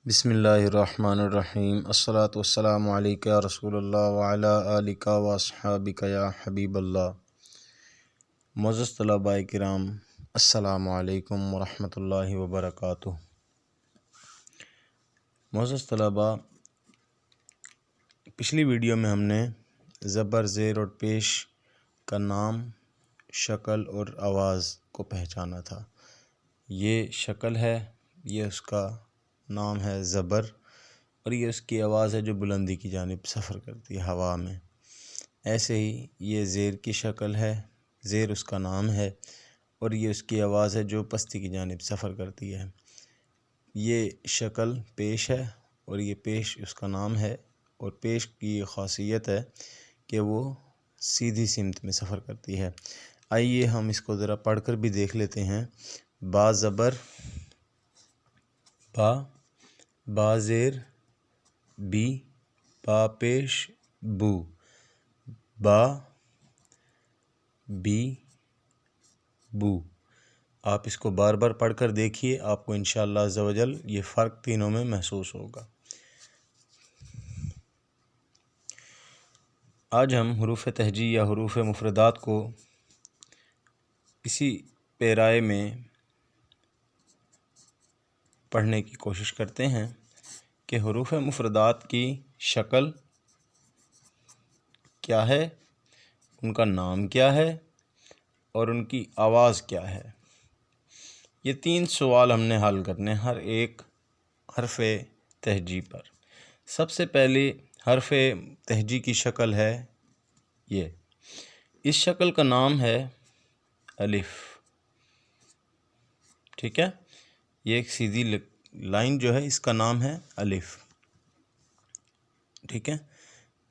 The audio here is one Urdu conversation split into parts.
بسم اللہ الرحمن الرحیم الصلاۃ والسلام علیک یا رسول اللہ وعلی آلک و اصحابک یا حبیب اللہ۔ معزز طلباء کرام، السلام علیکم ورحمۃ اللہ وبرکاتہ۔ معزز طلباء، پچھلی ویڈیو میں ہم نے زبر، زیر اور پیش کا نام، شکل اور آواز کو پہچانا تھا۔ یہ شکل ہے، یہ اس کا نام ہے زبر، اور یہ اس کی آواز ہے جو بلندی کی جانب سفر کرتی ہے ہوا میں۔ ایسے ہی یہ زیر کی شکل ہے، زیر اس کا نام ہے، اور یہ اس کی آواز ہے جو پستی کی جانب سفر کرتی ہے۔ یہ شکل پیش ہے، اور یہ پیش اس کا نام ہے، اور پیش کی یہ خاصیت ہے کہ وہ سیدھی سمت میں سفر کرتی ہے۔ آئیے ہم اس کو ذرا پڑھ کر بھی دیکھ لیتے ہیں۔ با زبر با، با زیر بی، با پیش بو، با بی بو۔ آپ اس کو بار بار پڑھ کر دیکھیے، آپ کو انشاءاللہ عز و جل یہ فرق تینوں میں محسوس ہوگا۔ آج ہم حروف تہجی یا حروف مفردات کو اسی پیرائے میں پڑھنے کی کوشش کرتے ہیں کہ حروف مفردات کی شکل کیا ہے، ان کا نام کیا ہے، اور ان کی آواز کیا ہے۔ یہ تین سوال ہم نے حل کرنے ہر ایک حرف تہجی پر۔ سب سے پہلے حرف تہجی کی شکل ہے یہ، اس شکل کا نام ہے الف۔ ٹھیک ہے، یہ ایک سیدھی لائن جو ہے اس کا نام ہے الف۔ ٹھیک ہے،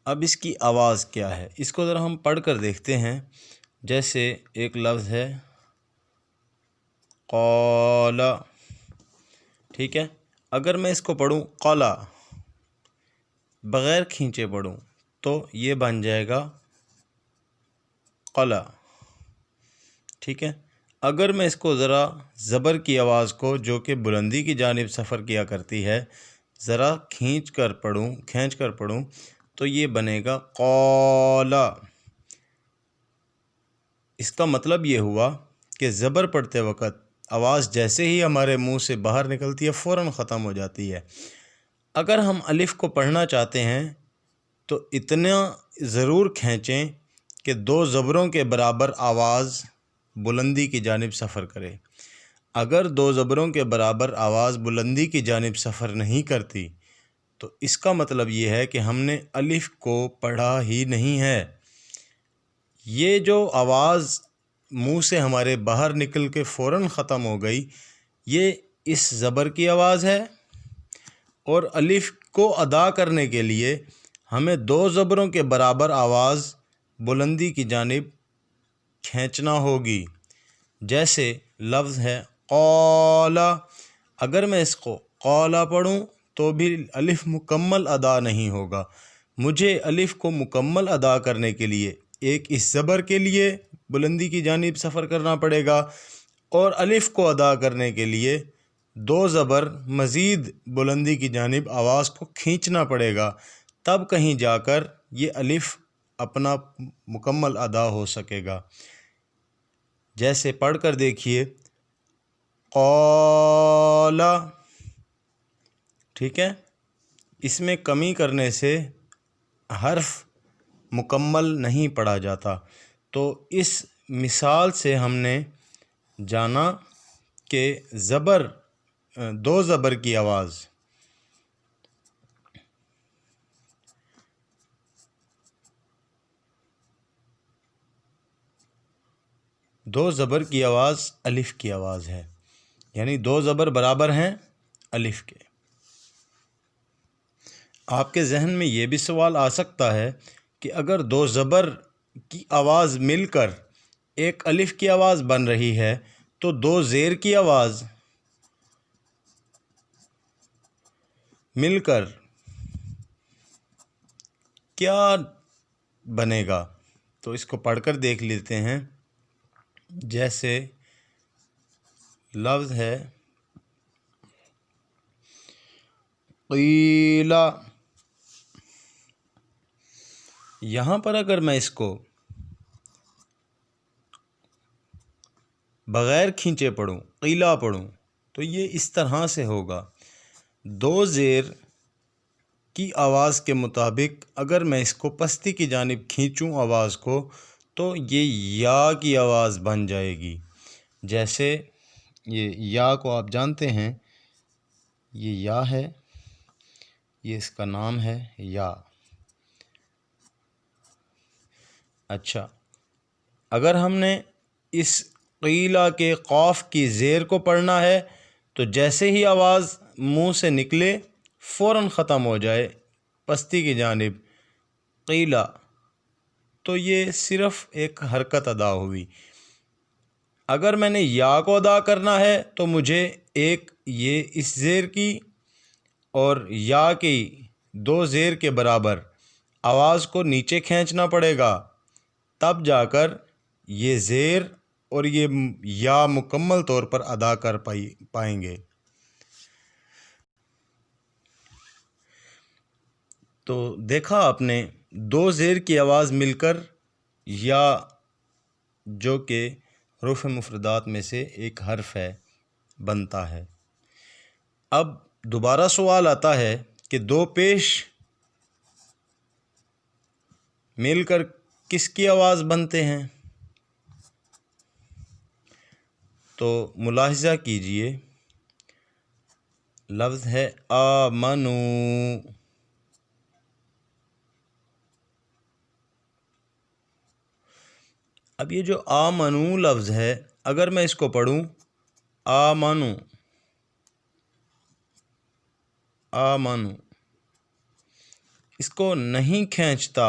اب اس کی آواز کیا ہے، اس کو ذرا ہم پڑھ کر دیکھتے ہیں۔ جیسے ایک لفظ ہے قال، ٹھیک ہے، اگر میں اس کو پڑھوں قلا، بغیر کھینچے پڑھوں تو یہ بن جائے گا قلا۔ ٹھیک ہے، اگر میں اس کو ذرا زبر کی آواز کو جو کہ بلندی کی جانب سفر کیا کرتی ہے ذرا کھینچ کر پڑھوں تو یہ بنے گا قولا۔ اس کا مطلب یہ ہوا کہ زبر پڑھتے وقت آواز جیسے ہی ہمارے منہ سے باہر نکلتی ہے فوراً ختم ہو جاتی ہے۔ اگر ہم الف کو پڑھنا چاہتے ہیں تو اتنا ضرور کھینچیں کہ دو زبروں کے برابر آواز بلندی کی جانب سفر کرے۔ اگر دو زبروں کے برابر آواز بلندی کی جانب سفر نہیں کرتی تو اس کا مطلب یہ ہے کہ ہم نے الف کو پڑھا ہی نہیں ہے۔ یہ جو آواز منہ سے ہمارے باہر نکل کے فوراً ختم ہو گئی، یہ اس زبر کی آواز ہے، اور الف کو ادا کرنے کے لیے ہمیں دو زبروں کے برابر آواز بلندی کی جانب کھینچنا ہوگی۔ جیسے لفظ ہے قولا، اگر میں اس کو قولا پڑھوں تو بھی الف مکمل ادا نہیں ہوگا۔ مجھے الف کو مکمل ادا کرنے کے لیے ایک اس زبر کے لیے بلندی کی جانب سفر کرنا پڑے گا، اور الف کو ادا کرنے کے لیے دو زبر مزید بلندی کی جانب آواز کو کھینچنا پڑے گا، تب کہیں جا کر یہ الف اپنا مکمل ادا ہو سکے گا۔ جیسے پڑھ کر دیکھیے قولا، ٹھیک ہے، اس میں کمی کرنے سے حرف مکمل نہیں پڑھا جاتا۔ تو اس مثال سے ہم نے جانا کہ زبر، دو زبر کی آواز الف کی آواز ہے، یعنی دو زبر برابر ہیں الف کے۔ آپ کے ذہن میں یہ بھی سوال آ سکتا ہے کہ اگر دو زبر کی آواز مل کر ایک الف کی آواز بن رہی ہے تو دو زیر کی آواز مل کر کیا بنے گا؟ تو اس کو پڑھ کر دیکھ لیتے ہیں۔ جیسے لفظ ہے قیلا، یہاں پر اگر میں اس کو بغیر کھینچے پڑھوں، قیلا پڑھوں، تو یہ اس طرح سے ہوگا۔ دو زیر کی آواز کے مطابق اگر میں اس کو پستی کی جانب کھینچوں آواز کو، تو یہ یا کی آواز بن جائے گی۔ جیسے یہ یا کو آپ جانتے ہیں، یہ یا ہے، یہ اس کا نام ہے یا۔ اچھا، اگر ہم نے اس قیلا کے قاف کی زیر کو پڑھنا ہے تو جیسے ہی آواز منہ سے نکلے فوراً ختم ہو جائے پستی کی جانب، قیلا، تو یہ صرف ایک حرکت ادا ہوئی۔ اگر میں نے یا کو ادا کرنا ہے تو مجھے ایک یہ اس زیر کی اور یا کی دو زیر کے برابر آواز کو نیچے کھینچنا پڑے گا، تب جا کر یہ زیر اور یہ یا مکمل طور پر ادا کر پائیں گے۔ تو دیکھا آپ نے، دو زیر کی آواز مل کر یا، جو کہ حروف مفردات میں سے ایک حرف ہے، بنتا ہے۔ اب دوبارہ سوال آتا ہے کہ دو پیش مل کر کس کی آواز بنتے ہیں؟ تو ملاحظہ کیجئے، لفظ ہے آمنو، اب یہ جو آمنو لفظ ہے، اگر میں اس کو پڑھوں آمنو، آمنو، اس کو نہیں کھینچتا،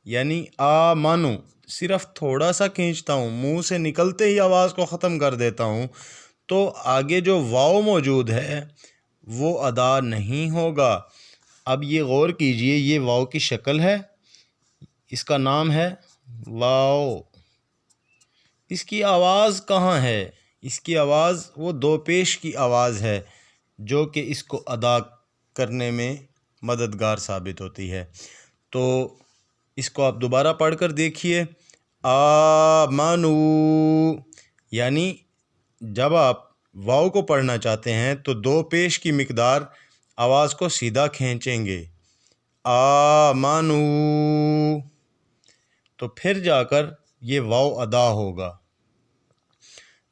یعنی آمنو صرف تھوڑا سا کھینچتا ہوں، منہ سے نکلتے ہی آواز کو ختم کر دیتا ہوں، تو آگے جو واو موجود ہے وہ ادا نہیں ہوگا۔ اب یہ غور کیجئے، یہ واو کی شکل ہے، اس کا نام ہے واو، اس کی آواز کہاں ہے؟ اس کی آواز وہ دو پیش کی آواز ہے جو کہ اس کو ادا کرنے میں مددگار ثابت ہوتی ہے۔ تو اس کو آپ دوبارہ پڑھ کر دیکھیے، آمنو، یعنی جب آپ واو کو پڑھنا چاہتے ہیں تو دو پیش کی مقدار آواز کو سیدھا کھینچیں گے، آمنو، تو پھر جا کر یہ واو ادا ہوگا۔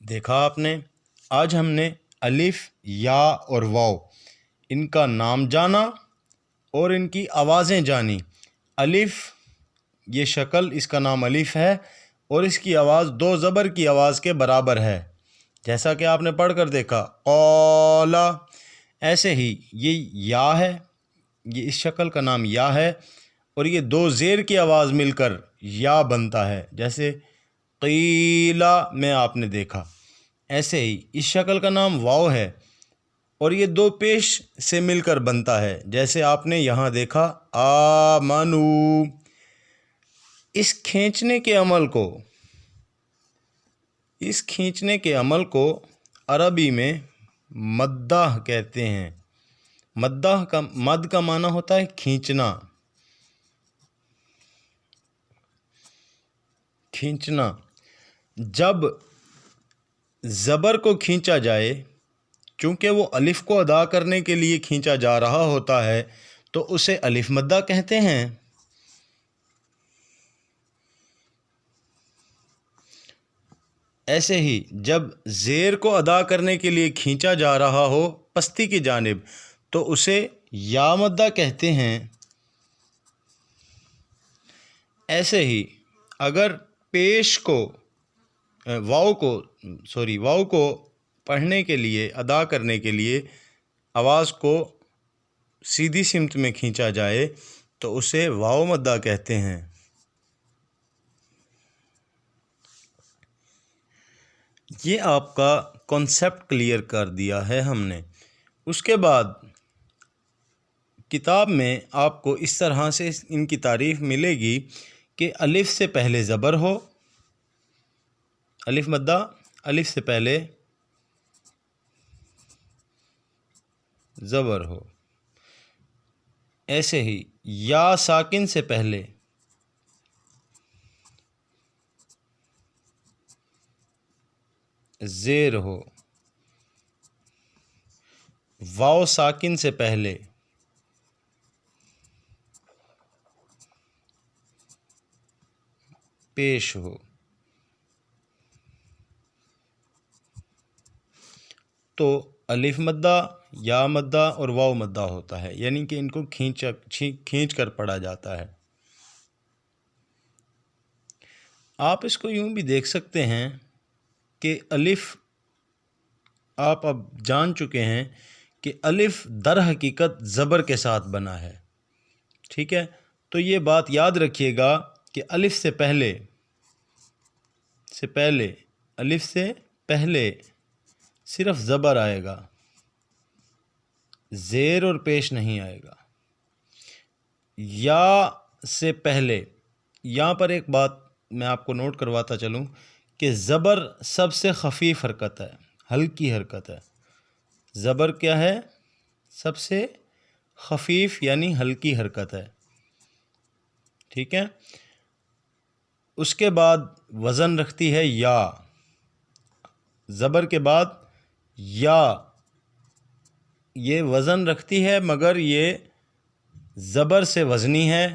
دیکھا آپ نے، آج ہم نے الف، یا اور واو، ان کا نام جانا اور ان کی آوازیں جانی۔ الف، یہ شکل، اس کا نام الف ہے اور اس کی آواز دو زبر کی آواز کے برابر ہے، جیسا کہ آپ نے پڑھ کر دیکھا قولا۔ ایسے ہی یہ یا ہے، یہ اس شکل کا نام یا ہے اور یہ دو زیر کی آواز مل کر یا بنتا ہے، جیسے قیلا میں آپ نے دیکھا۔ ایسے ہی اس شکل کا نام واو ہے اور یہ دو پیش سے مل کر بنتا ہے، جیسے آپ نے یہاں دیکھا آمنو۔ اس کھینچنے کے عمل کو عربی میں مدہ کہتے ہیں۔ مد کا معنی ہوتا ہے کھینچنا، کھینچنا۔ جب زبر کو کھینچا جائے، چونکہ وہ الف کو ادا کرنے کے لیے کھینچا جا رہا ہوتا ہے، تو اسے الف مدہ کہتے ہیں۔ ایسے ہی جب زیر کو ادا کرنے کے لیے کھینچا جا رہا ہو پستی کی جانب، تو اسے یا مدہ کہتے ہیں۔ ایسے ہی اگر پیش کو واو کو پڑھنے کے لیے، ادا کرنے کے لیے آواز کو سیدھی سمت میں کھینچا جائے تو اسے واو مدہ کہتے ہیں۔ یہ آپ کا کنسیپٹ کلیئر کر دیا ہے ہم نے۔ اس کے بعد کتاب میں آپ کو اس طرح سے ان کی تعریف ملے گی کہ الف سے پہلے زبر ہو، الف مدہ، الف سے پہلے زبر ہو، ایسے ہی یا ساکن سے پہلے زیر ہو، واو ساکن سے پہلے پیش ہو، تو الف مدہ، یا مدہ اور واو مدہ ہوتا ہے، یعنی کہ ان کو کھینچ کر پڑھا جاتا ہے۔ آپ اس کو یوں بھی دیکھ سکتے ہیں کہ الف، آپ اب جان چکے ہیں کہ الف در حقیقت زبر کے ساتھ بنا ہے، ٹھیک ہے؟ تو یہ بات یاد رکھیے گا کہ الف سے پہلے الف سے پہلے صرف زبر آئے گا، زیر اور پیش نہیں آئے گا۔ یا سے پہلے، یہاں پر ایک بات میں آپ کو نوٹ کرواتا چلوں کہ زبر سب سے خفیف حرکت ہے، ہلکی حرکت ہے۔ زبر کیا ہے؟ سب سے خفیف یعنی ہلکی حرکت ہے، ٹھیک ہے؟ اس کے بعد وزن رکھتی ہے یا، زبر کے بعد یا، یہ وزن رکھتی ہے مگر یہ زبر سے وزنی ہے،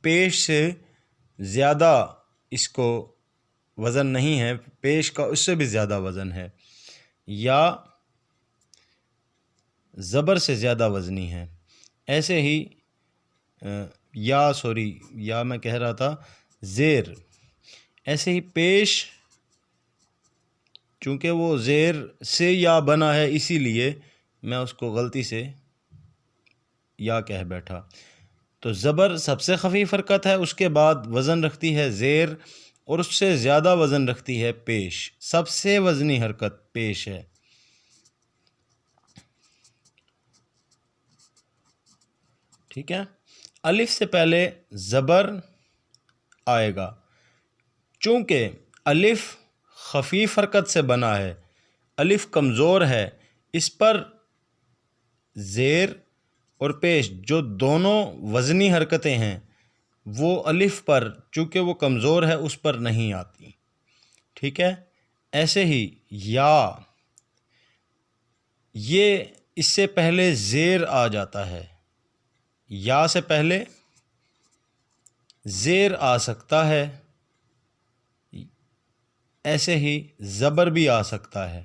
پیش سے زیادہ اس کو وزن نہیں ہے، پیش کا اس سے بھی زیادہ وزن ہے، یا زبر سے زیادہ وزنی ہے۔ ایسے ہی یا میں کہہ رہا تھا زیر، ایسے ہی پیش، چونکہ وہ زیر سے یا بنا ہے اسی لیے میں اس کو غلطی سے یا کہہ بیٹھا۔ تو زبر سب سے خفیف حرکت ہے، اس کے بعد وزن رکھتی ہے زیر، اور اس سے زیادہ وزن رکھتی ہے پیش۔ سب سے وزنی حرکت پیش ہے، ٹھیک ہے؟ الف سے پہلے زبر آئے گا، چونکہ الف خفیف حرکت سے بنا ہے، الف کمزور ہے، اس پر زیر اور پیش جو دونوں وزنی حرکتیں ہیں وہ الف پر، چونکہ وہ کمزور ہے، اس پر نہیں آتی، ٹھیک ہے؟ ایسے ہی یا، یہ اس سے پہلے زیر آ جاتا ہے، یا سے پہلے زیر آ سکتا ہے، ایسے ہی زبر بھی آ سکتا ہے،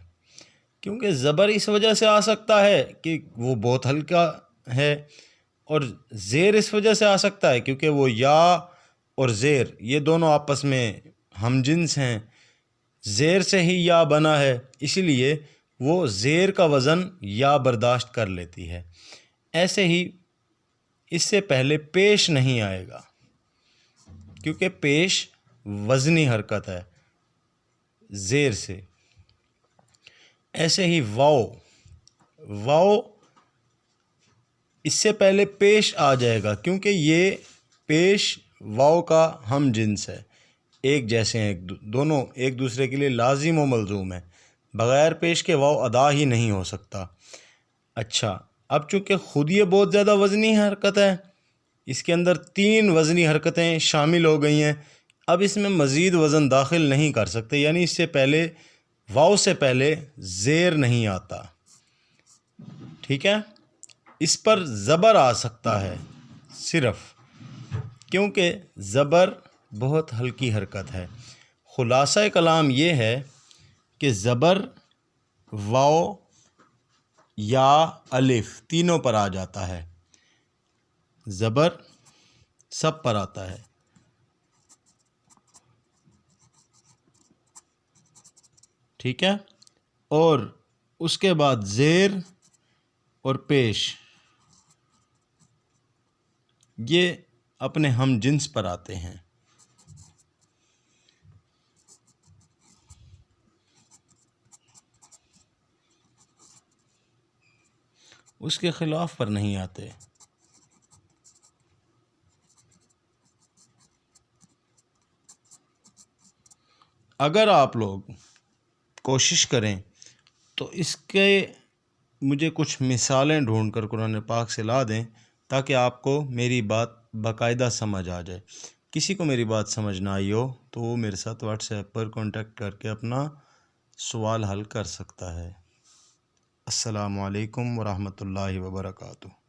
کیونکہ زبر اس وجہ سے آ سکتا ہے کہ وہ بہت ہلکا ہے، اور زیر اس وجہ سے آ سکتا ہے کیونکہ وہ یا اور زیر یہ دونوں آپس میں ہم جنس ہیں، زیر سے ہی یا بنا ہے، اسی لیے وہ زیر کا وزن یا برداشت کر لیتی ہے۔ ایسے ہی اس سے پہلے پیش نہیں آئے گا، کیونکہ پیش وزنی حرکت ہے زیر سے۔ ایسے ہی واو اس سے پہلے پیش آ جائے گا، کیونکہ یہ پیش واو کا ہم جنس ہے، ایک جیسے ہیں، دونوں ایک دوسرے کے لیے لازم و ملزوم ہیں، بغیر پیش کے واو ادا ہی نہیں ہو سکتا۔ اچھا، اب چونکہ خود یہ بہت زیادہ وزنی حرکت ہے، اس کے اندر 3 وزنی حرکتیں شامل ہو گئی ہیں، اب اس میں مزید وزن داخل نہیں کر سکتے، یعنی اس سے پہلے واو سے پہلے زیر نہیں آتا، ٹھیک ہے؟ اس پر زبر آ سکتا ہے صرف، کیونکہ زبر بہت ہلکی حرکت ہے۔ خلاصہ کلام یہ ہے کہ زبر واو یا الف تینوں پر آ جاتا ہے، زبر سب پر آتا ہے، ٹھیک ہے؟ اور اس کے بعد زیر اور پیش یہ اپنے ہم جنس پر آتے ہیں۔ اس کے خلاف پر نہیں آتے۔ اگر آپ لوگ کوشش کریں تو اس کے مجھے کچھ مثالیں ڈھونڈ کر قرآن پاک سے لا دیں تاکہ آپ کو میری بات باقاعدہ سمجھ آ جائے۔ کسی کو میری بات سمجھ نہ آئی ہو تو وہ میرے ساتھ واٹس ایپ پر کانٹیکٹ کر کے اپنا سوال حل کر سکتا ہے۔ السلام علیکم ورحمۃ اللہ وبرکاتہ۔